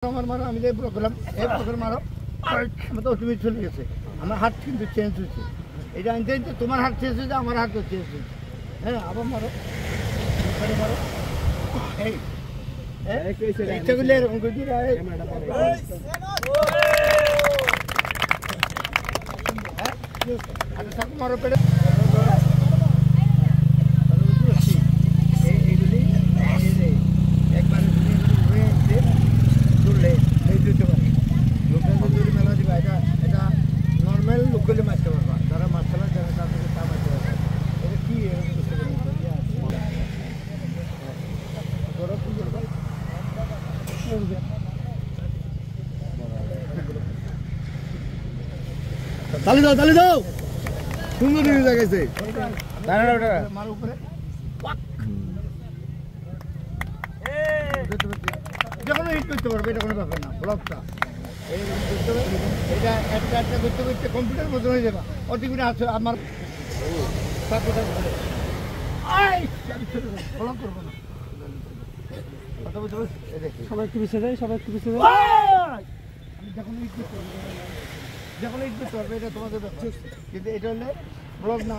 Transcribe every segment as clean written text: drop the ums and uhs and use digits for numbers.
আমার মারো আমি যে ব্লক করলাম এই ব্লকের মারো আমার তো অটোমেটিক চলে গেছে আমার হাত কিন্তু চেঞ্জ হয়েছে এটা আনতে আনতে তোমার হাত চেঞ্জ হয়েছে আমার হাতও চেঞ্জ হয়েছে হ্যাঁ আবার মারো মারো এই ইচ্ছা করলে এরকম করে দিই মারো পেটে এইগুলি একবার তুললে এই দিতে পারে লোকাল যদি মেলা দিবা এটা এটা নর্মাল লোকালি মারতে পারবা যারা মাছলা যারা তাদের তা মারতে পারবা এটা কি তালি দাও সুন্দর নিয়ে জায়গাছে মার উপরে যখন হিট করতে পারবে এটা কোনো ব্যাপার না ব্লকটা এইরকম করতে হবে এটা একটা একটা করতে করতে কম্পিউটার মতো হয়ে যাবে অতিগুলো আছে আমার ব্লক করবো না সবাই একটু পিছিয়ে যায় সবাই একটু পিছিয়ে যায় আমি যখন হিট করতে পারবো যখন হিট করতে পারবে এটা তোমাদের ব্যাপার কিন্তু এটা হলে ব্লক না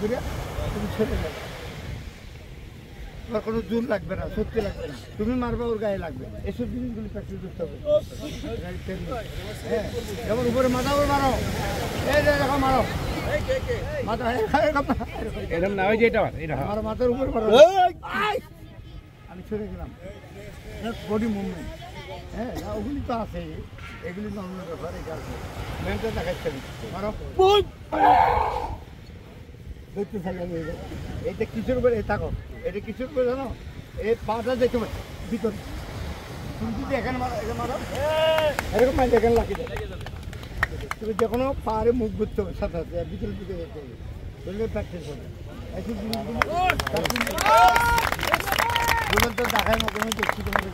করিয়া তুমি ছেড়ে যাবে কোনো জোর লাগবে না সত্যি লাগবে না তুমি মারবে ওর গায়ে লাগবে এসব জিনিসগুলি প্র্যাকটিস করতে হবে হ্যাঁ যেমন উপরে মাথা উপর মারো এই দেখো মারো মাথা এরকম না ওই যে এটা আমার মাথার উপর মারো আমি ছেড়ে গেলাম বডি মুভমেন্ট হ্যাঁ ওগুলি তো আছে এগুলি নর্মাল ব্যাপার এটা আছে মেনটা দেখাচ্ছে মারো দেখতে থাকি আমি এইটা কিছুর উপরে থাকো এটা কিছুর উপরে জানো এই পাটা দেখতে পাচ্ছি ভিতরে তুমি যদি এখানে মারো এটা মারো এরকম মাইলে এখানে লাগিয়ে দেয় তুমি যে কোনো পাহাড়ে মুখ ঘুরতে হবে সাথে সাথে ভিতরে দিকে যেতে হবে তাহলে প্র্যাকটিস হবে এইসব জিনিসগুলো তো দেখায় না তুমি দেখছি তোমাদের